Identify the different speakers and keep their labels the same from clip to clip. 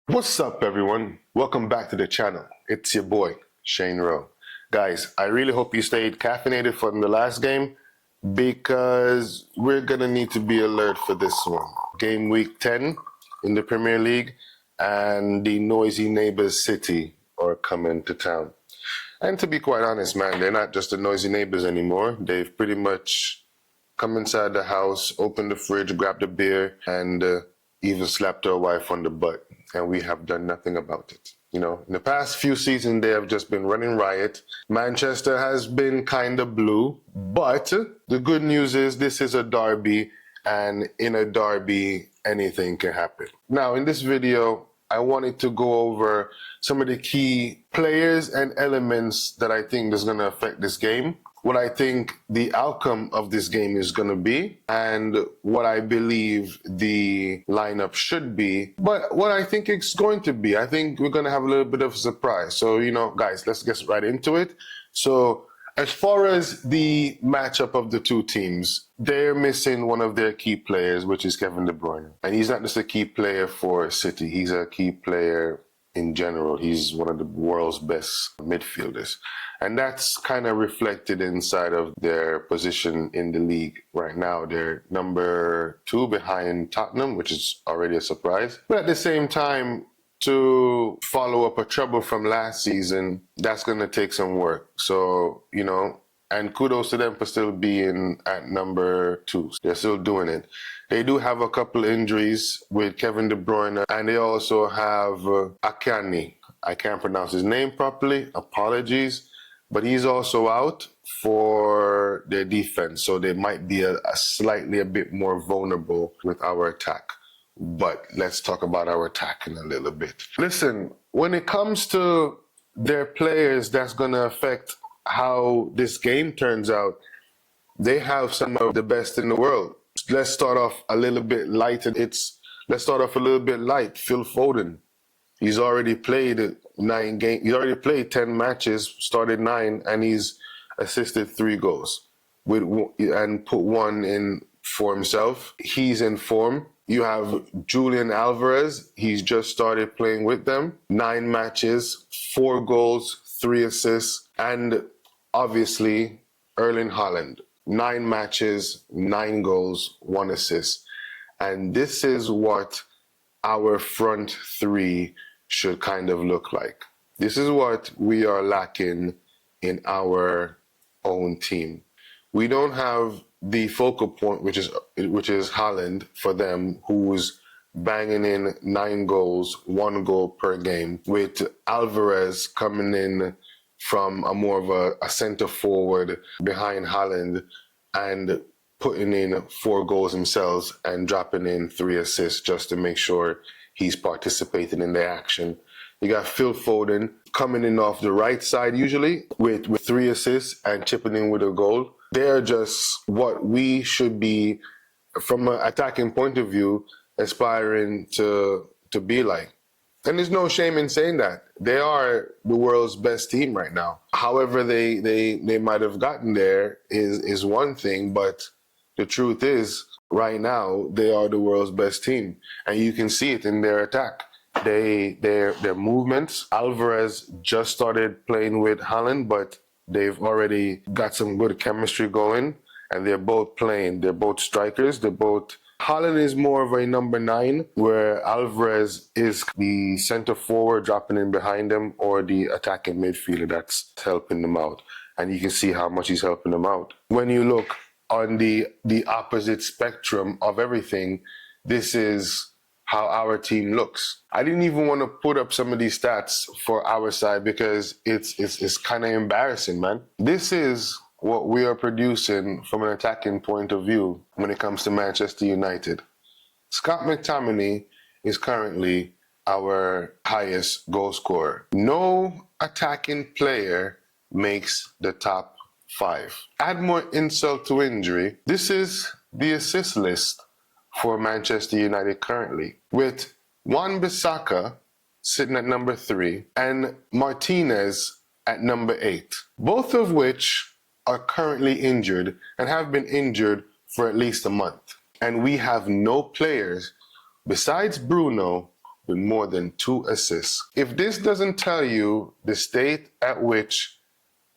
Speaker 1: What's up, everyone? Welcome back to the channel. It's your boy, Shane Rowe. Guys, I really hope you stayed caffeinated from the last game because we're going to need to be alert for this one. Game week 10 in the Premier League, and the noisy neighbors City are coming to town. And to be quite honest, man, they're not just the noisy neighbors anymore. They've pretty much come inside the house, opened the fridge, grabbed a beer, and even slapped our wife on the butt. And we have done nothing about it. You know, in the past few seasons, they have just been running riot. Manchester has been kind of blue, but the good news is this is a derby, and in a derby, anything can happen. Now, in this video, I wanted to go over some of the key players and elements that I think is going to affect this game, what I think the outcome of this game is going to be, and what I believe the lineup should be, but what I think it's going to be. I think we're going to have a little bit of a surprise. So, you know, guys, let's get right into it. So, as far as the matchup of the two teams, they're missing one of their key players, which is Kevin De Bruyne. And he's not just a key player for City, he's a key player in general. He's one of the world's best midfielders. And that's kind of reflected inside of their position in the league right now. They're number 2 behind Tottenham, which is already a surprise. But at the same time, to follow up a trouble from last season, that's going to take some work. So, you know, and kudos to them for still being at number 2. They're still doing it. They do have a couple injuries with Kevin De Bruyne, and they also have Akani. I can't pronounce his name properly. Apologies. But he's also out for their defense, so they might be slightly a bit more vulnerable with our attack. But let's talk about our attack in a little bit. Listen, when it comes to their players, that's going to affect how this game turns out. They have some of the best in the world. Let's start off a little bit light. Let's start off a little bit light. Phil Foden. He's already played 9 games. He's already played 10 matches, started 9, and he's assisted 3 goals and put 1 in for himself. He's in form. You have Julian Alvarez. He's just started playing with them. 9 matches, 4 goals, 3 assists, and obviously Erling Holland. 9 matches, 9 goals, 1 assist. And this is what our front 3 should kind of look like. This is what we are lacking in our own team. We don't have the focal point, which is Holland for them, who's banging in 9 goals, 1 goal per game, with Alvarez coming in from a more of a center forward behind Holland and putting in 4 goals himself and dropping in 3 assists just to make sure he's participating in the action. You got Phil Foden coming in off the right side usually with 3 assists and chipping in with a goal. They're just what we should be, from an attacking point of view, aspiring to be like. And there's no shame in saying that. They are the world's best team right now. However they might have gotten there is one thing, but the truth is, right now, they are the world's best team. And you can see it in their attack. Their movements. Alvarez just started playing with Holland, but they've already got some good chemistry going. And they're both playing. They're both strikers. Holland is more of a number 9, where Alvarez is the center forward dropping in behind him, or the attacking midfielder that's helping them out. And you can see how much he's helping them out. When you look on the opposite spectrum of everything, this is how our team looks. I didn't even want to put up some of these stats for our side because it's kind of embarrassing, man. This is what we are producing from an attacking point of view when it comes to Manchester United. Scott McTominay is currently our highest goal scorer. No attacking player makes the top 5. Add more insult to injury. This is the assist list for Manchester United currently, with Wan-Bissaka sitting at number 3 and Martinez at number 8, both of which are currently injured and have been injured for at least a month. And we have no players besides Bruno with more than 2 assists. If this doesn't tell you the state at which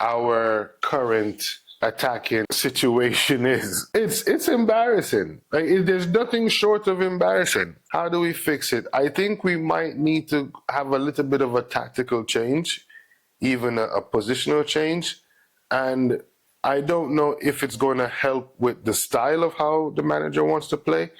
Speaker 1: our current attacking situation is, it's embarrassing. There's nothing short of embarrassing. How do we fix it? I think we might need to have a little bit of a tactical change, even a positional change. And I don't know if it's going to help with the style of how the manager wants to play,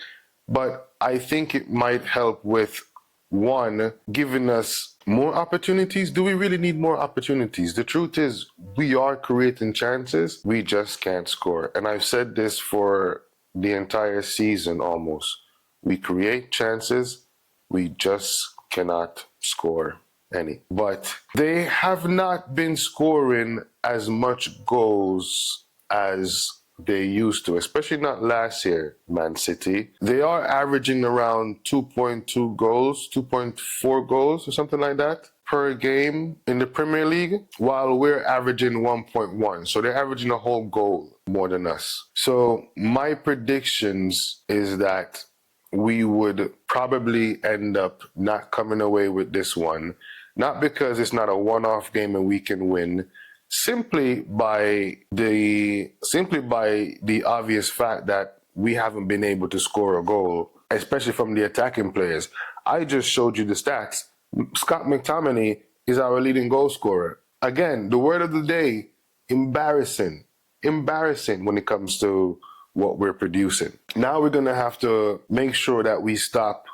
Speaker 1: but I think it might help with, one, giving us more opportunities. Do we really need more opportunities? The truth is, we are creating chances, we just can't score. And I've said this for the entire season almost. We create chances, we just cannot score any. But they have not been scoring as much goals as they used to, especially not last year, Man City. They are averaging around 2.2 goals, 2.4 goals or something like that per game in the Premier League, while we're averaging 1.1. So they're averaging a whole goal more than us. So my predictions is that we would probably end up not coming away with this one, not because it's not a one-off game and we can win, simply by the obvious fact that we haven't been able to score a goal, especially from the attacking players. I just showed you the stats. Scott McTominay is our leading goal scorer. Again, the word of the day, embarrassing. Embarrassing when it comes to what we're producing. Now we're going to have to make sure that we stop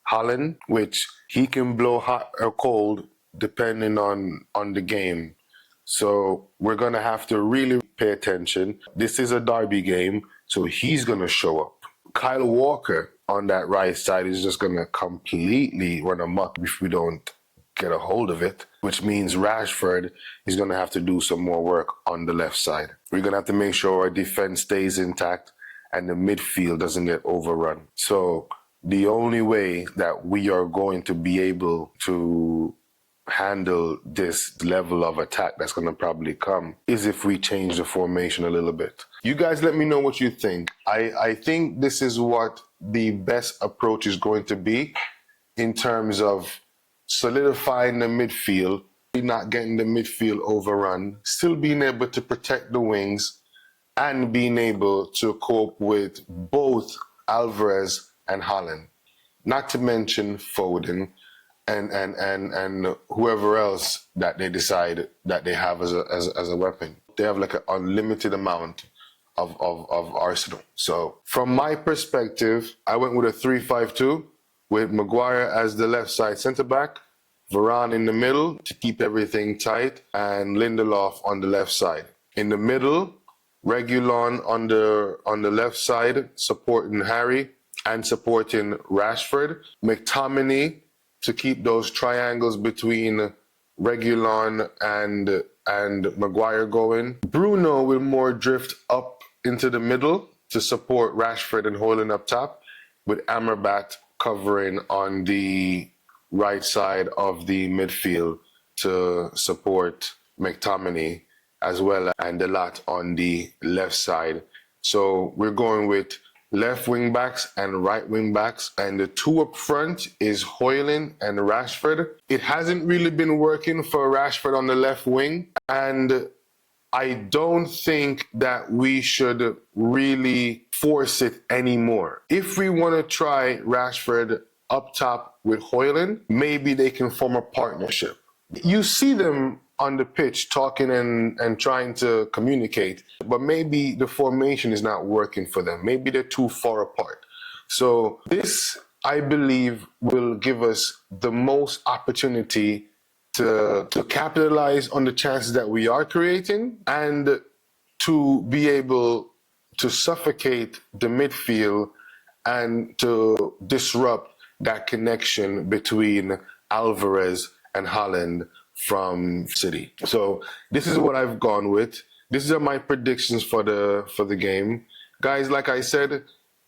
Speaker 1: Holland, which he can blow hot or cold depending on the game. So we're going to have to really pay attention. This is a derby game, so he's going to show up. Kyle Walker on that right side is just going to completely run amok if we don't get a hold of it, which means Rashford is going to have to do some more work on the left side. We're going to have to make sure our defense stays intact and the midfield doesn't get overrun. So the only way that we are going to be able to handle this level of attack that's going to probably come is if we change the formation a little bit. You guys let me know what you think. I think this is what the best approach is going to be in terms of solidifying the midfield, not getting the midfield overrun, still being able to protect the wings and being able to cope with both Alvarez and Holland, not to mention Foden and whoever else that they decide that they have as a weapon. They have like an unlimited amount of arsenal. So from my perspective, I went with a 3-5-2 with Maguire as the left side centre back, Varane in the middle to keep everything tight, and Lindelof on the left side. In the middle, Reguilon on the left side supporting Harry and supporting Rashford. McTominay to keep those triangles between Reguilon and Maguire going. Bruno will more drift up into the middle to support Rashford and Holland up top, with Amrabat covering on the right side of the midfield to support McTominay, as well as Delat on the left side. So we're going with left wing backs and right wing backs, and the two up front is Holland and Rashford. It hasn't really been working for Rashford on the left wing, and I don't think that we should really force it anymore. If we want to try Rashford up top with Holland, maybe they can form a partnership. You see them on the pitch talking and trying to communicate, but maybe the formation is not working for them. Maybe they're too far apart. So this, I believe, will give us the most opportunity to capitalize on the chances that we are creating and to be able to suffocate the midfield and to disrupt that connection between Alvarez and Holland from City. So this is what I've gone with. These are my predictions for the game. Guys, like I said,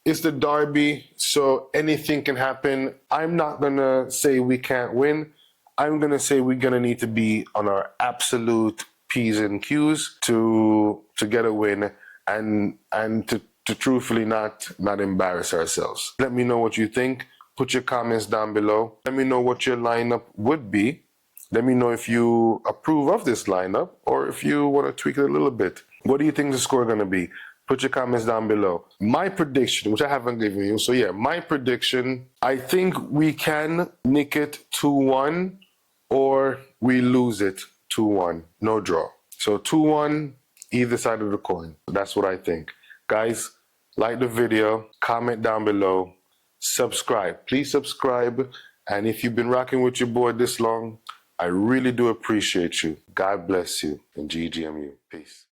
Speaker 1: it's the derby, so anything can happen. I'm not gonna say we can't win. I'm gonna say we're gonna need to be on our absolute P's and Q's to get a win and to truthfully not embarrass ourselves. Let me know what you think. Put your comments down below. Let me know what your lineup would be. Let me know if you approve of this lineup or if you want to tweak it a little bit. What do you think the score is going to be? Put your comments down below. My prediction, which I haven't given you, so yeah, my prediction, I think we can nick it 2-1 or we lose it 2-1. No draw. So 2-1, either side of the coin. That's what I think. Guys, like the video, comment down below, subscribe. Please subscribe. And if you've been rocking with your boy this long, I really do appreciate you. God bless you and GGMU. Peace.